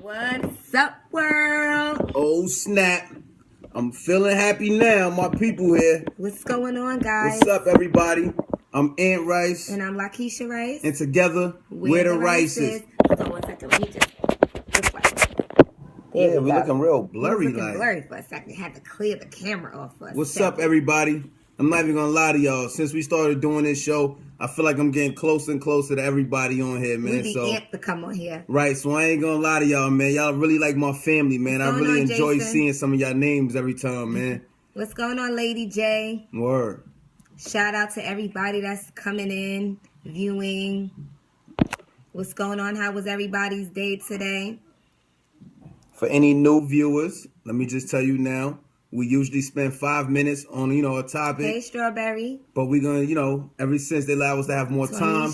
What's up, world? Oh, snap. I'm feeling happy now, my people here. What's going on, guys? What's up, everybody? I'm Ant Rice. And I'm Lakeisha Rice. And together, we're the Rices. Hold on 1 second. Let me just this way. Yeah, we're looking real blurry. We're looking blurry for a second. Had to clear the camera off for a What's second. up, everybody? I'm not even going to lie to y'all. Since we started doing this show, I feel like I'm getting closer and closer to everybody on here, man. We be amped to come on here. Right, so I ain't going to lie to y'all, man. Y'all really like my family, man. I really enjoy seeing some of y'all names every time, man. What's going on, Lady J? Word. Shout out to everybody that's coming in, viewing. What's going on? How was everybody's day today? For any new viewers, let me just tell you now, we usually spend 5 minutes on, a topic. Hey, Strawberry. But we're going to, ever since they allow us to have more time.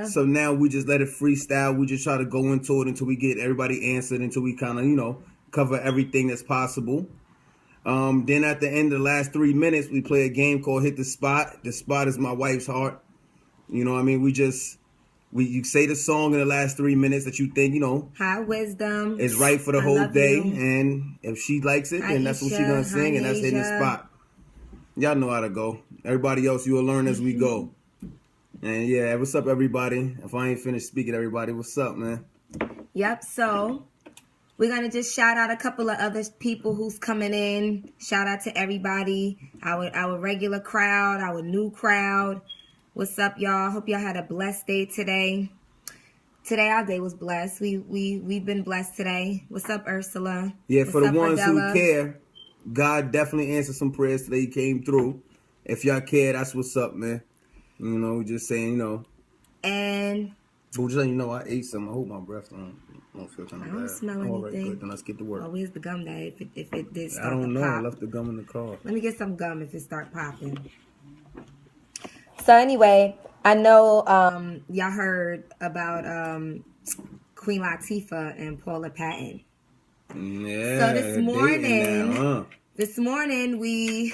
So now we just let it freestyle. We just try to go into it until we get everybody answered, until we kind of, cover everything that's possible. Then at the end of the last 3 minutes, we play a game called Hit the Spot. The spot is my wife's heart. You know what I mean? You say the song in the last 3 minutes that you think, High wisdom. Is right for the whole day. And if she likes it, then that's what she's going to sing. And that's Hitting the Spot. Y'all know how to go. Everybody else, you will learn as we go. And yeah, what's up, everybody? If I ain't finished speaking, everybody, what's up, man? Yep, so we're going to just shout out a couple of other people who's coming in. Shout out to everybody, our regular crowd, our new crowd. What's up, y'all? Hope y'all had a blessed day today. Today, our day was blessed. We've been blessed today. What's up, Ursula? Yeah, for the ones who care, God definitely answered some prayers today. He came through. If y'all care, that's what's up, man. Just saying, And but just letting you know, I ate some. I hope my breath don't feel kind of bad. I don't smell anything. All right, good. Then let's get to work. Oh, where's the gum that if it did start I don't know. pop? I left the gum in the car. Let me get some gum if it start popping. So anyway, I know y'all heard about Queen Latifah and Paula Patton. Yeah. So this morning we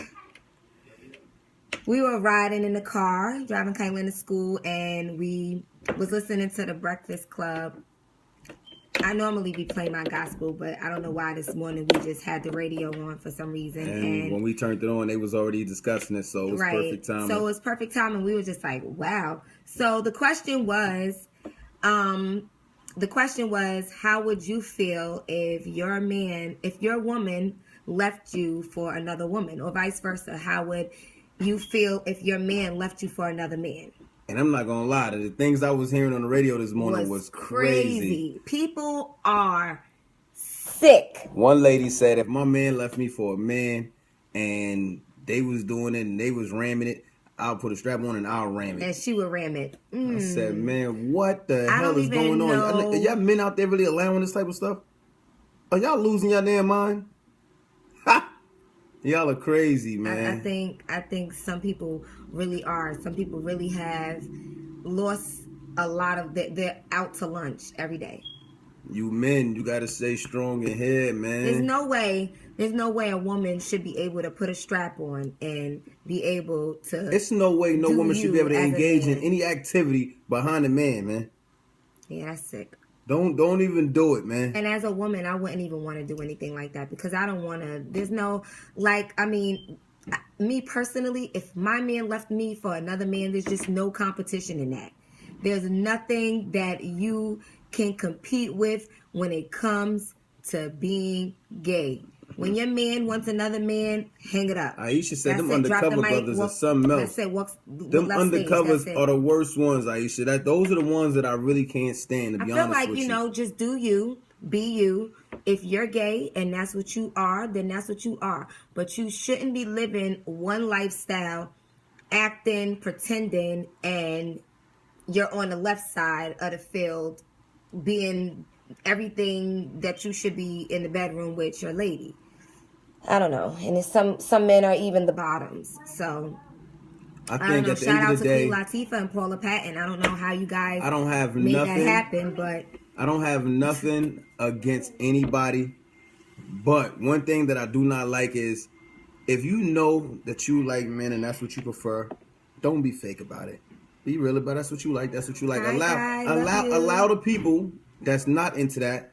were riding in the car, driving Kylan to school, and we was listening to the Breakfast Club. I normally be playing my gospel, but I don't know why this morning we just had the radio on for some reason. And when we turned it on, they was already discussing it, so it was perfect timing. So it was perfect timing. We were just like, wow. So the question was, how would you feel if your woman left you for another woman, or vice versa? How would you feel if your man left you for another man? And I'm not going to lie, the things I was hearing on the radio this morning was crazy. People are sick. One lady said, if my man left me for a man and they was doing it and they was ramming it, I'll put a strap on and I'll ram it. And she would ram it. I said, man, what the hell is going on? Are y'all men out there really allowing this type of stuff? Are y'all losing your damn mind? Ha! Y'all are crazy, man. I think some people really are. Some people really have lost a lot of they're out to lunch every day. You men, you gotta stay strong in here, man. There's no way a woman should be able to put a strap on and be able to. It's no way no woman should be able to engage in any activity behind a man, man. Yeah, that's sick. Don't even do it, man. And as a woman, I wouldn't even want to do anything like that because I don't want to. There's no me personally, if my man left me for another man, there's just no competition in that. There's nothing that you can compete with when it comes to being gay. When your man wants another man, hang it up. Aisha said them undercover brothers are something else. Them undercovers are the worst ones, Aisha. Those are the ones that I really can't stand, to be honest with you. I feel like, just do you, be you. If you're gay and that's what you are, then that's what you are. But you shouldn't be living one lifestyle, acting, pretending, and you're on the left side of the field, being everything that you should be in the bedroom with your lady. I don't know. And some men are even the bottoms. So I think at the end of the day, shout out to Queen Latifah and Paula Patton. I don't know how you guys made that happen, but I don't have nothing against anybody. But one thing that I do not like is if you know that you like men and that's what you prefer, don't be fake about it. Be real about it. That's what you like. That's what you like. Allow the people that's not into that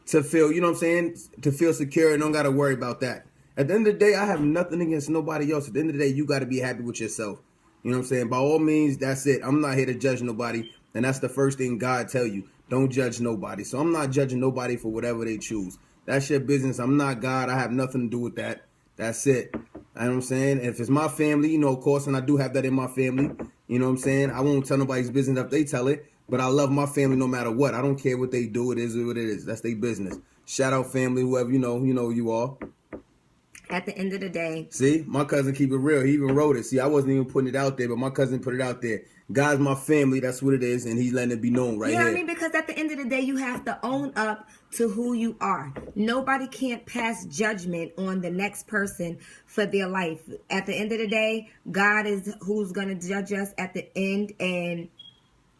to feel, you know what I'm saying, to feel secure and don't got to worry about that. At the end of the day, I have nothing against nobody else. At the end of the day, you got to be happy with yourself. You know what I'm saying? By all means, that's it. I'm not here to judge nobody. And that's the first thing God tell you. Don't judge nobody. So I'm not judging nobody for whatever they choose. That's your business. I'm not God. I have nothing to do with that. That's it. You know what I'm saying? If it's my family, you know, of course, and I do have that in my family. You know what I'm saying? I won't tell nobody's business if they tell it. But I love my family no matter what. I don't care what they do. It is what it is. That's their business. Shout out family, whoever you know you are. At the end of the day. See, my cousin keep it real. He even wrote it. See, I wasn't even putting it out there, but my cousin put it out there. God's my family. That's what it is, and he's letting it be known right here. Yeah, I mean, because at the end of the day, you have to own up to who you are. Nobody can't pass judgment on the next person for their life. At the end of the day, God is who's going to judge us at the end, and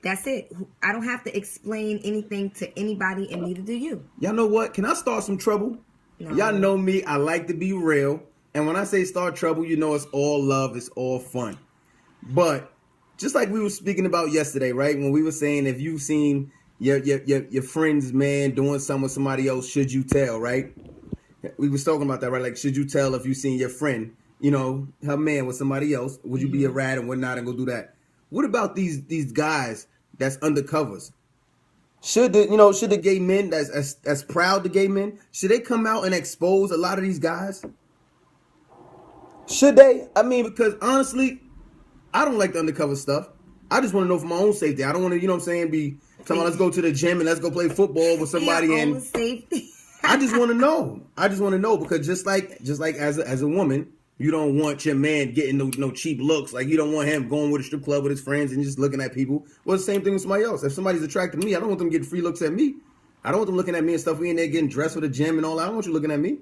that's it. I don't have to explain anything to anybody, and neither do you. Y'all know what? Can I start some trouble? No. Y'all know me. I like to be real. And when I say start trouble, you know it's all love. It's all fun. But just like we were speaking about yesterday, right? When we were saying if you've seen your friend's man doing something with somebody else, should you tell, right? We was talking about that, right? Like, should you tell if you seen your friend, you know, her man with somebody else? Would you be a rat and whatnot and go do that? What about these guys that's undercovers? Should the gay men that's proud to gay men, should they come out and expose a lot of these guys? Should they? I mean, because honestly, I don't like the undercover stuff. I just want to know for my own safety. I don't want to, you know what I'm saying, be talking about let's go to the gym and let's go play football with somebody your and own safety. I just want to know. I just want to know because just like as a woman, you don't want your man getting no cheap looks. Like you don't want him going with a strip club with his friends and just looking at people. Well, it's the same thing with somebody else. If somebody's attracted to me, I don't want them getting free looks at me. I don't want them looking at me and stuff. We in there getting dressed for the gym and all that. I don't want you looking at me.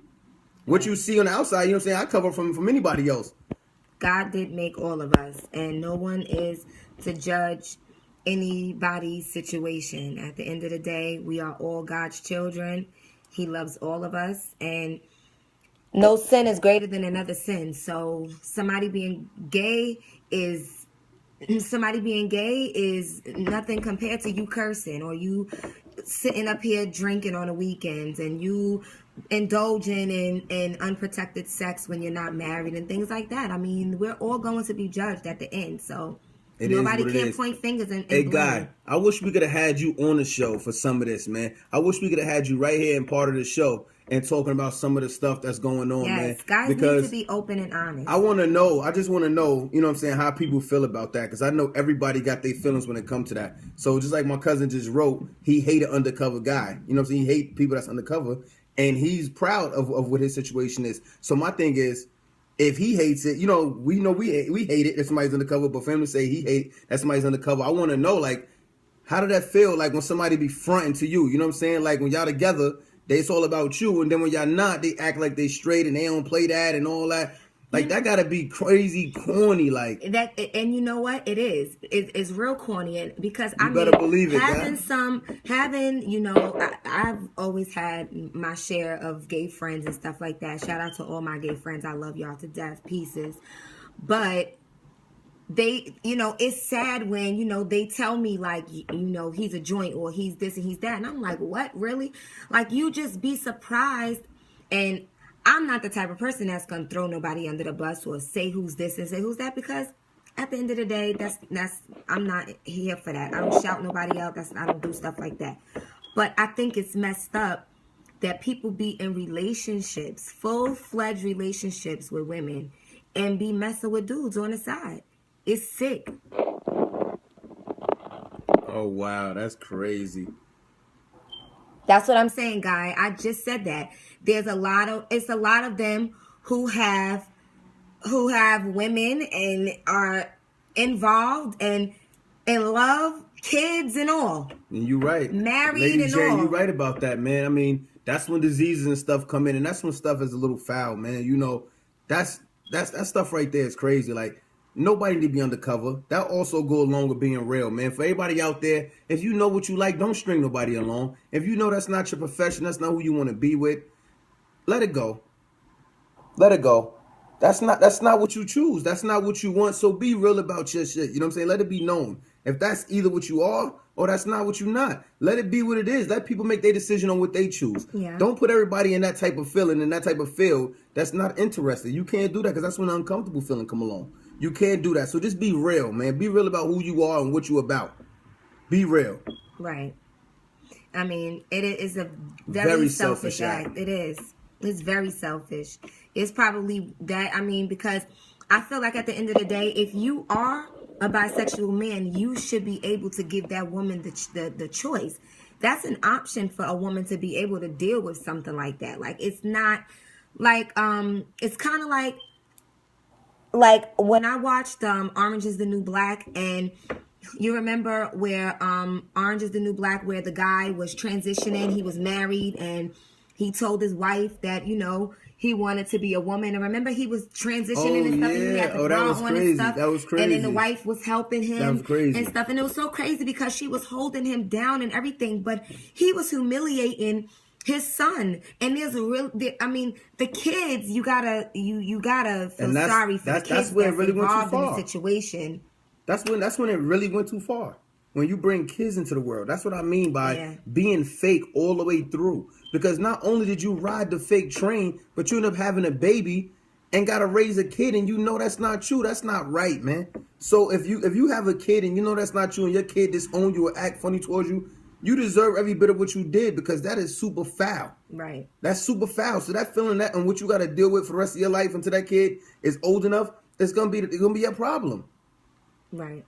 What you see on the outside, you know what I'm saying? I cover from anybody else. God did make all of us, and no one is to judge anybody's situation. At the end of the day, we are all God's children. He loves all of us, and no sin is greater than another sin. So somebody being gay is nothing compared to you cursing or you sitting up here drinking on the weekends and you indulging in unprotected sex when you're not married and things like that. I mean, we're all going to be judged at the end. So nobody can point fingers and hey, blame. Guy, I wish we could have had you on the show for some of this, man. I wish we could have had you right here and part of the show and talking about some of the stuff that's going on, man. Yes, guys need to be open and honest. I want to know, I just want to know, you know what I'm saying, how people feel about that. Because I know everybody got their feelings when it comes to that. So just like my cousin just wrote, he hate an undercover guy. You know what I'm saying? He hate people that's undercover. And he's proud of what his situation is. So my thing is, if he hates it, we hate it if somebody's undercover. But for him to say he hate that somebody's undercover, I want to know, like, how did that feel? Like when somebody be fronting to you, you know what I'm saying? Like when y'all together, it's all about you, and then when y'all not, they act like they straight and they don't play that and all that. Like that gotta be crazy corny, like that. And you know what? It is. It's real corny, and because you better believe it. I've always had my share of gay friends and stuff like that. Shout out to all my gay friends. I love y'all to death, pieces. But they, it's sad when, they tell me like, he's a joint or he's this and he's that. And I'm like, what, really? Like, you just be surprised. And I'm not the type of person that's going to throw nobody under the bus or say who's this and say who's that, because at the end of the day, I'm not here for that. I don't shout nobody out. I don't do stuff like that. But I think it's messed up that people be in relationships, full-fledged relationships with women, and be messing with dudes on the side. It's sick. Oh, wow. That's crazy. That's what I'm saying, Guy. I just said that. It's a lot of them who have women and are involved and in love, kids and all. And you're right. Married Lady and J, all. You're right about that, man. I mean, that's when diseases and stuff come in, and that's when stuff is a little foul, man. That stuff right there is crazy. Like, nobody need to be undercover. That also go along with being real, man. For everybody out there, if you know what you like, don't string nobody along. If you know that's not your profession, that's not who you want to be with, let it go. Let it go. That's not what you choose. That's not what you want. So be real about your shit. You know what I'm saying? Let it be known. If that's either what you are or that's not what you're not. Let it be what it is. Let people make their decision on what they choose. Yeah. Don't put everybody in that type of feeling, in that type of field that's not interested. You can't do that because that's when the uncomfortable feeling come along. You can't do that. So just be real, man. Be real about who you are and what you about. Be real. Right. I mean, it is a very selfish act. It is. It's very selfish. It's probably that, I mean, because I feel like at the end of the day, if you are a bisexual man, you should be able to give that woman the choice. That's an option for a woman to be able to deal with something like that. Like, it's not like, it's kind of like when I watched Orange is the New Black, and you remember where Orange is the New Black, where the guy was transitioning, he was married, and he told his wife that, you know, he wanted to be a woman. And remember, he was transitioning and stuff. Yeah. And he had the bra on and stuff. That was crazy. And then the wife was helping him. That was crazy. And stuff. And it was so crazy because she was holding him down and everything. But he was humiliating his son. And there's a real, I mean, the kids, you gotta feel sorry for the kids that's where it really went too far. In the situation. That's when it really went too far. When you bring kids into the world. That's what I mean by being fake all the way through. Because not only did you ride the fake train, but you end up having a baby and got to raise a kid, and you know that's not true. That's not right, man. So if you have a kid and you know that's not true, and your kid disown you or act funny towards you, you deserve every bit of what you did, because that is super foul. Right. That's super foul. So that feeling, that and what you got to deal with for the rest of your life until that kid is old enough, it's gonna be a problem. Right.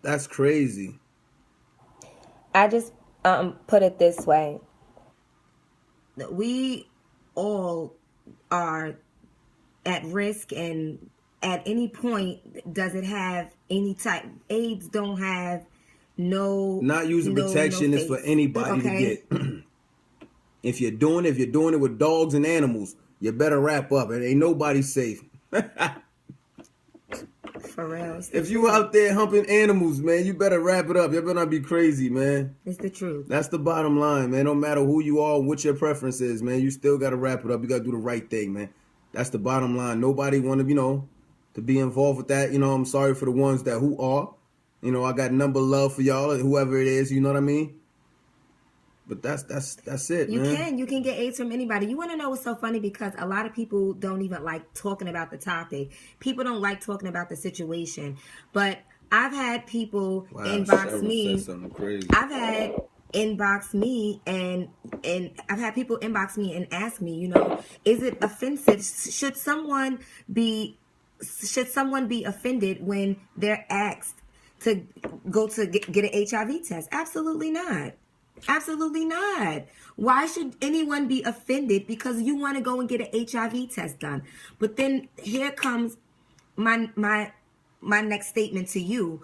That's crazy. I just put it this way. We all are at risk, and at any point, does it have any type? AIDS don't have not using protection is for anybody to get. If you're doing it with dogs and animals, you better wrap up. It ain't nobody safe. For real. If you out there humping animals, man, you better wrap it up. You better not be crazy, man. It's the truth. That's the bottom line, man. No matter who you are, what your preference is, man, you still got to wrap it up. You got to do the right thing, man. That's the bottom line. Nobody want to, to be involved with that. I'm sorry for the ones who are. I got number love for y'all, whoever it is, you know what I mean? But that's it, man. You can get AIDS from anybody. You want to know what's so funny? Because a lot of people don't even like talking about the topic. People don't like talking about the situation. But I've had people inbox me. Something crazy. I've had inbox me and I've had people inbox me and ask me, is it offensive? Should someone be offended when they're asked to go to get an HIV test? Absolutely not. Absolutely not. Why should anyone be offended because you want to go and get an HIV test done? But then here comes my next statement to you.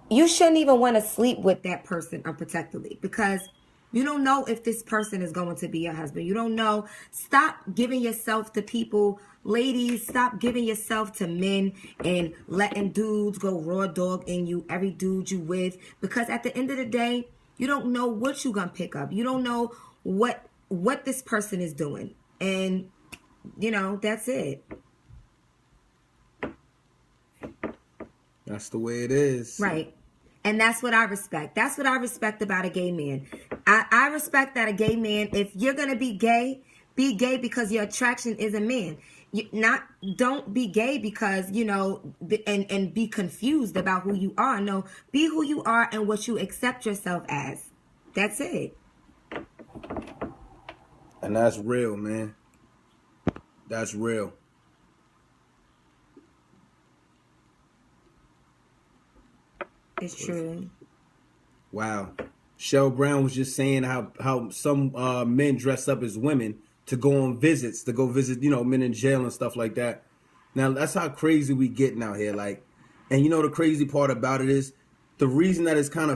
You shouldn't even want to sleep with that person unprotectedly, because you don't know if this person is going to be your husband. You don't know. Stop giving yourself to people. Ladies, stop giving yourself to men and letting dudes go raw dog in you, every dude you with. Because at the end of the day, you don't know what you're going to pick up. You don't know what this person is doing. And, that's it. That's the way it is. Right. And that's what I respect. That's what I respect about a gay man. I respect that a gay man, if you're going to be gay because your attraction is a man. Don't be gay because, and be confused about who you are. No, be who you are and what you accept yourself as. That's it. And that's real, man. That's real. It's true. Wow. Shell Brown was just saying how some men dress up as women to go on visits, to go visit, men in jail and stuff like that. Now, that's how crazy we getting out here. And the crazy part about it is the reason that it's kind of